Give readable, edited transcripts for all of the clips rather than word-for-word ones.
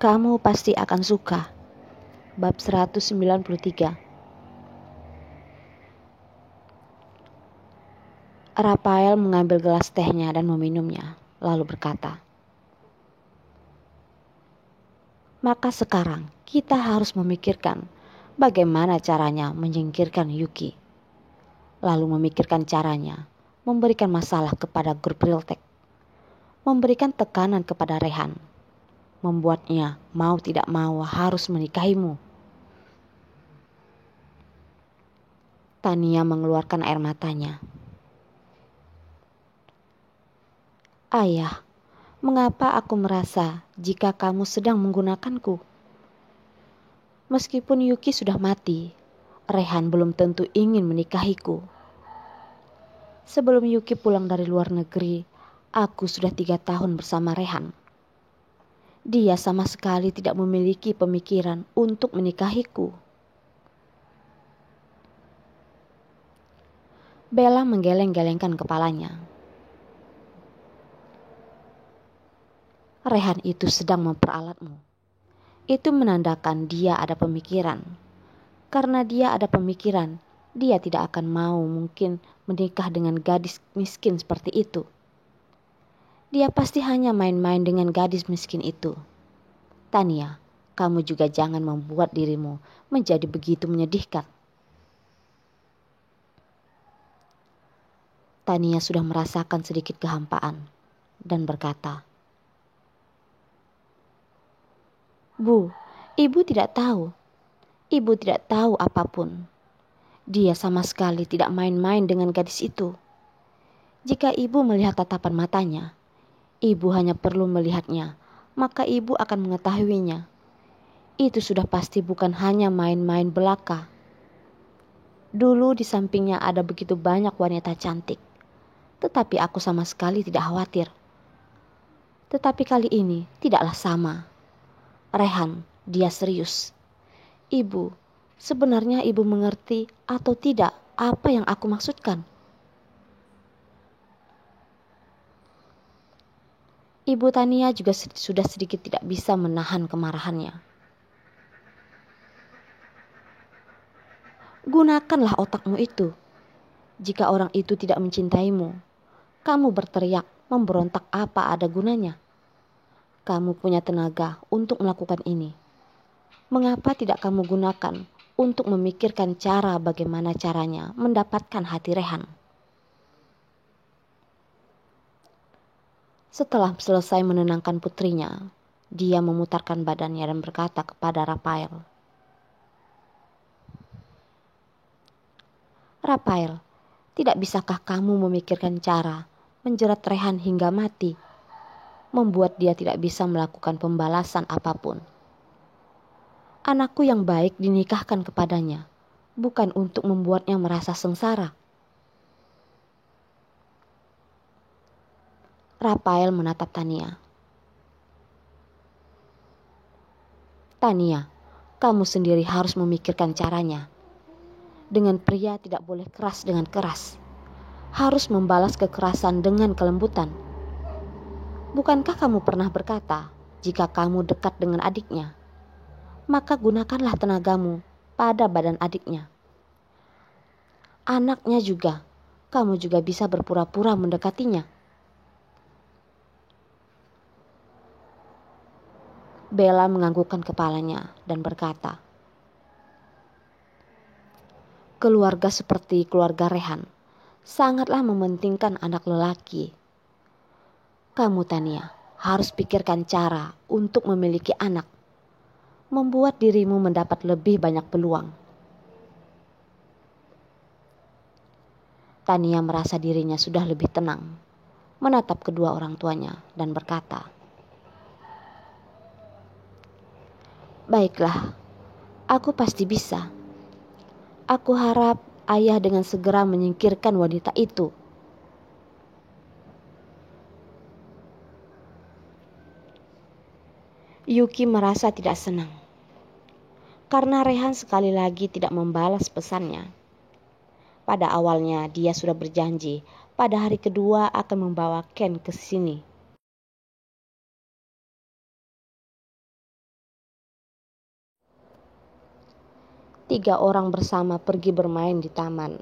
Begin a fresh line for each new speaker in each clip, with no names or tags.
Kamu pasti akan suka. Bab 193. Rafael mengambil gelas tehnya dan meminumnya, lalu berkata, "Maka sekarang kita harus memikirkan bagaimana caranya menyingkirkan Yuki. Lalu memikirkan caranya memberikan masalah kepada grup Riltek, memberikan tekanan kepada Rehan, membuatnya mau tidak mau harus menikahimu." Tania mengeluarkan air matanya. "Ayah, mengapa aku merasa jika kamu sedang menggunakanku? Meskipun Yuki sudah mati, Rehan belum tentu ingin menikahiku. Sebelum Yuki pulang dari luar negeri, aku sudah 3 tahun bersama Rehan. Dia sama sekali tidak memiliki pemikiran untuk menikahiku." Bella menggeleng-gelengkan kepalanya. "Rehan itu sedang memperalatmu. Itu menandakan dia ada pemikiran. Karena dia ada pemikiran, dia tidak akan mau mungkin menikah dengan gadis miskin seperti itu. Dia pasti hanya main-main dengan gadis miskin itu. Tania, kamu juga jangan membuat dirimu menjadi begitu menyedihkan." Tania sudah merasakan sedikit kehampaan dan berkata, "Bu, ibu tidak tahu. Ibu tidak tahu apapun. Dia sama sekali tidak main-main dengan gadis itu. Jika ibu melihat tatapan matanya, ibu hanya perlu melihatnya, maka ibu akan mengetahuinya. Itu sudah pasti bukan hanya main-main belaka. Dulu di sampingnya ada begitu banyak wanita cantik, tetapi aku sama sekali tidak khawatir. Tetapi kali ini tidaklah sama. Rehan, dia serius. Ibu, sebenarnya ibu mengerti atau tidak apa yang aku maksudkan?" Ibu Tania juga sudah sedikit tidak bisa menahan kemarahannya. "Gunakanlah otakmu itu. Jika orang itu tidak mencintaimu, kamu berteriak, memberontak apa ada gunanya? Kamu punya tenaga untuk melakukan ini. Mengapa tidak kamu gunakan untuk memikirkan cara bagaimana caranya mendapatkan hati Rehan?" Setelah selesai menenangkan putrinya, dia memutarkan badannya dan berkata kepada Rafael, "Rafael, tidak bisakah kamu memikirkan cara menjerat Rehan hingga mati, membuat dia tidak bisa melakukan pembalasan apapun? Anakku yang baik dinikahkan kepadanya, bukan untuk membuatnya merasa sengsara." Rafael menatap Tania. "Tania, kamu sendiri harus memikirkan caranya. Dengan pria tidak boleh keras dengan keras. Harus membalas kekerasan dengan kelembutan. Bukankah kamu pernah berkata, jika kamu dekat dengan adiknya, maka gunakanlah tenagamu pada badan adiknya. Anaknya juga, kamu juga bisa berpura-pura mendekatinya." Bella menganggukkan kepalanya dan berkata, "Keluarga seperti keluarga Rehan sangatlah mementingkan anak lelaki. Kamu Tania harus pikirkan cara untuk memiliki anak, membuat dirimu mendapat lebih banyak peluang." Tania merasa dirinya sudah lebih tenang, menatap kedua orang tuanya dan berkata, "Baiklah, aku pasti bisa. Aku harap ayah dengan segera menyingkirkan wanita itu." Yuki merasa tidak senang karena Rehan sekali lagi tidak membalas pesannya. Pada awalnya dia sudah berjanji pada hari kedua akan membawa Ken ke sini. 3 orang bersama pergi bermain di taman.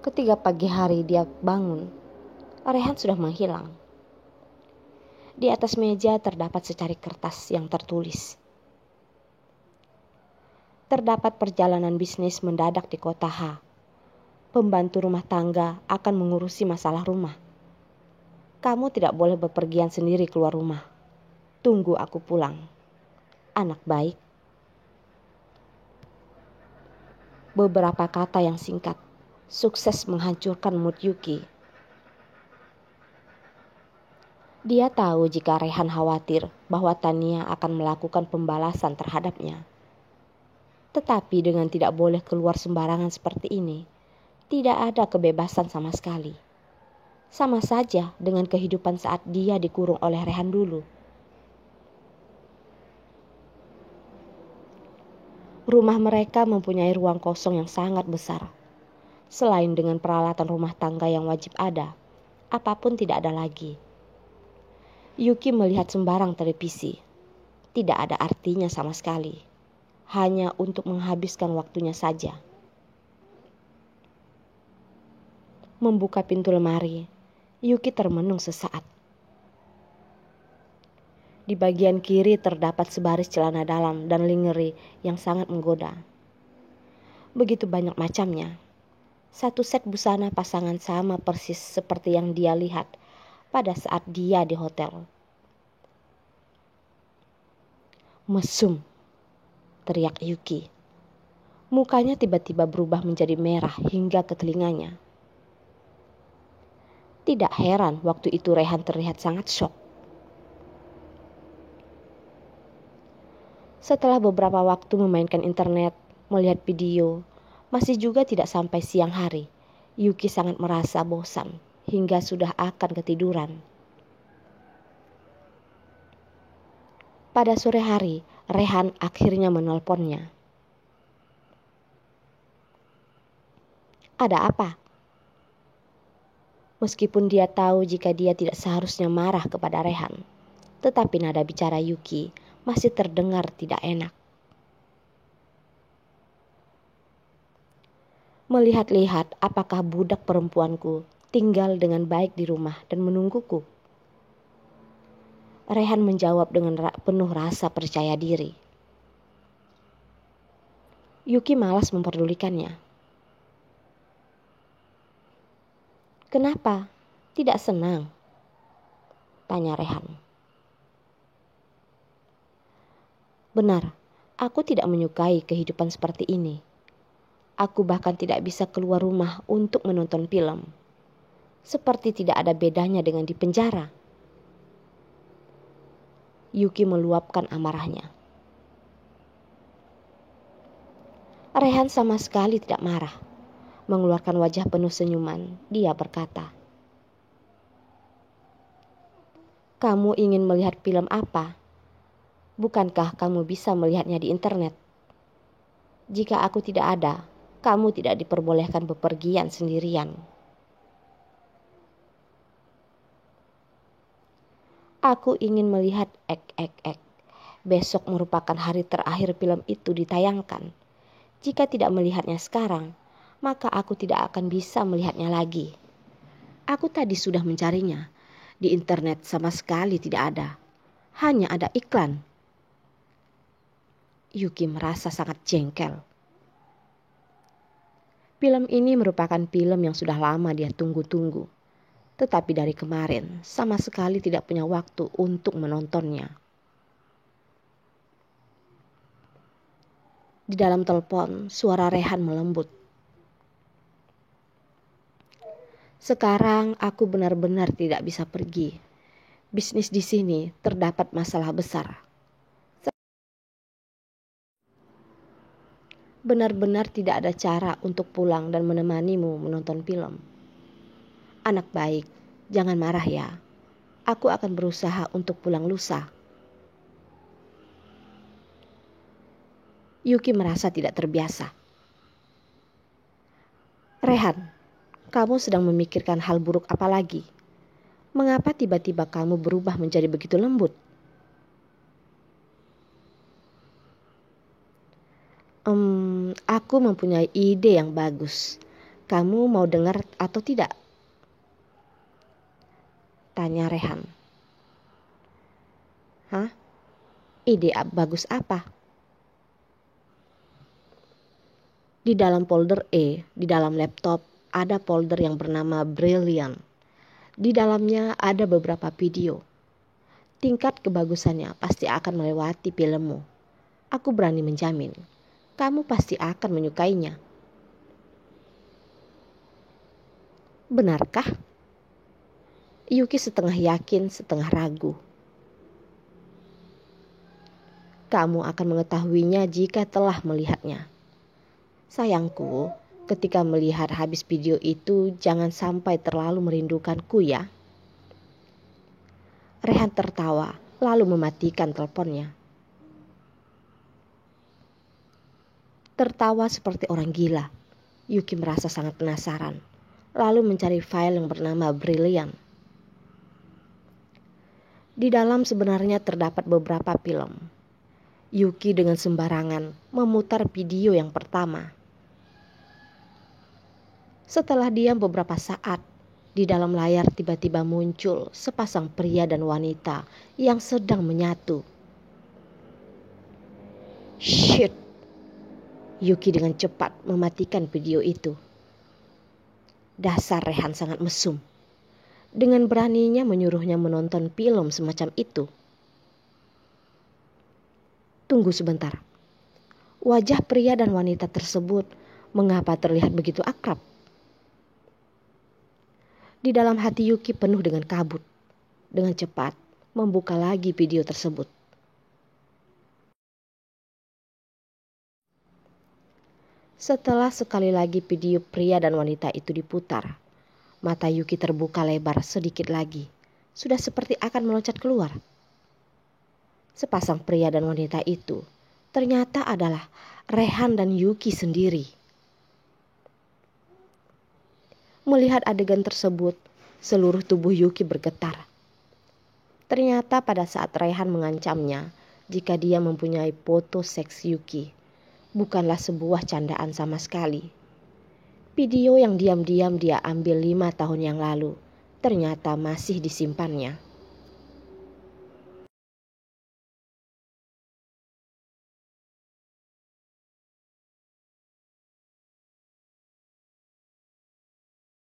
Ketika pagi hari dia bangun, Rehan sudah menghilang. Di atas meja terdapat secari kertas yang tertulis. Terdapat perjalanan bisnis mendadak di kota H. Pembantu rumah tangga akan mengurusi masalah rumah. Kamu tidak boleh bepergian sendiri keluar rumah. Tunggu aku pulang. Anak baik. Beberapa kata yang singkat, sukses menghancurkan mood Yuki. Dia tahu jika Rehan khawatir bahwa Tania akan melakukan pembalasan terhadapnya. Tetapi dengan tidak boleh keluar sembarangan seperti ini, tidak ada kebebasan sama sekali. Sama saja dengan kehidupan saat dia dikurung oleh Rehan dulu. Rumah mereka mempunyai ruang kosong yang sangat besar. Selain dengan peralatan rumah tangga yang wajib ada, apapun tidak ada lagi. Yuki melihat sembarang televisi. Tidak ada artinya sama sekali. Hanya untuk menghabiskan waktunya saja. Membuka pintu lemari, Yuki termenung sesaat. Di bagian kiri terdapat sebaris celana dalam dan lingerie yang sangat menggoda. Begitu banyak macamnya. Satu set busana pasangan sama persis seperti yang dia lihat pada saat dia di hotel. Mesum, teriak Yuki. Mukanya tiba-tiba berubah menjadi merah hingga ke telinganya. Tidak heran waktu itu Rehan terlihat sangat syok. Setelah beberapa waktu memainkan internet, melihat video, masih juga tidak sampai siang hari. Yuki sangat merasa bosan hingga sudah akan ketiduran. Pada sore hari, Rehan akhirnya menelponnya. Ada apa? Meskipun dia tahu jika dia tidak seharusnya marah kepada Rehan, tetapi nada bicara Yuki masih terdengar tidak enak. Melihat-lihat apakah budak perempuanku tinggal dengan baik di rumah dan menungguku. Rehan menjawab dengan penuh rasa percaya diri. Yuki malas memperdulikannya. Kenapa? Tidak senang? Tanya Rehan. Benar, aku tidak menyukai kehidupan seperti ini. Aku bahkan tidak bisa keluar rumah untuk menonton film. Seperti tidak ada bedanya dengan di penjara. Yuki meluapkan amarahnya. Rehan sama sekali tidak marah. Mengeluarkan wajah penuh senyuman, dia berkata, "Kamu ingin melihat film apa? Bukankah kamu bisa melihatnya di internet? Jika aku tidak ada, kamu tidak diperbolehkan bepergian sendirian." Aku ingin melihat ek. Besok merupakan hari terakhir film itu ditayangkan. Jika tidak melihatnya sekarang, maka aku tidak akan bisa melihatnya lagi. Aku tadi sudah mencarinya. Di internet sama sekali tidak ada. Hanya ada iklan. Yuki merasa sangat jengkel. Film ini merupakan film yang sudah lama dia tunggu-tunggu. Tetapi dari kemarin sama sekali tidak punya waktu untuk menontonnya. Di dalam telepon, suara Rehan melembut. Sekarang aku benar-benar tidak bisa pergi. Bisnis di sini terdapat masalah besar. Benar-benar tidak ada cara untuk pulang dan menemanimu menonton film. Anak baik, jangan marah ya. Aku akan berusaha untuk pulang lusa. Yuki merasa tidak terbiasa. Rehan, kamu sedang memikirkan hal buruk apa lagi? Mengapa tiba-tiba kamu berubah menjadi begitu lembut? Aku mempunyai ide yang bagus. Kamu mau dengar atau tidak? Tanya Rehan. Hah? Ide bagus apa? Di dalam folder di dalam laptop ada folder yang bernama Brilliant. Di dalamnya ada beberapa video. Tingkat kebagusannya pasti akan melewati filmmu. Aku berani menjamin, kamu pasti akan menyukainya. Benarkah? Yuki setengah yakin, setengah ragu. Kamu akan mengetahuinya jika telah melihatnya. Sayangku, ketika melihat habis video itu, jangan sampai terlalu merindukanku ya. Rehan tertawa, lalu mematikan teleponnya. Tertawa seperti orang gila, Yuki merasa sangat penasaran, lalu mencari file yang bernama Brilliant. Di dalam sebenarnya terdapat beberapa film. Yuki dengan sembarangan memutar video yang pertama. Setelah diam beberapa saat, di dalam layar tiba-tiba muncul sepasang pria dan wanita yang sedang menyatu. Shit! Yuki dengan cepat mematikan video itu. Dasar Rehan sangat mesum. Dengan beraninya menyuruhnya menonton film semacam itu. Tunggu sebentar. Wajah pria dan wanita tersebut mengapa terlihat begitu akrab? Di dalam hati Yuki penuh dengan kabut. Dengan cepat membuka lagi video tersebut. Setelah sekali lagi video pria dan wanita itu diputar, mata Yuki terbuka lebar sedikit lagi. Sudah seperti akan meloncat keluar. Sepasang pria dan wanita itu ternyata adalah Rehan dan Yuki sendiri. Melihat adegan tersebut, seluruh tubuh Yuki bergetar. Ternyata pada saat Rehan mengancamnya jika dia mempunyai foto seks Yuki, bukanlah sebuah candaan sama sekali. Video yang diam-diam dia ambil 5 tahun yang lalu, ternyata masih disimpannya.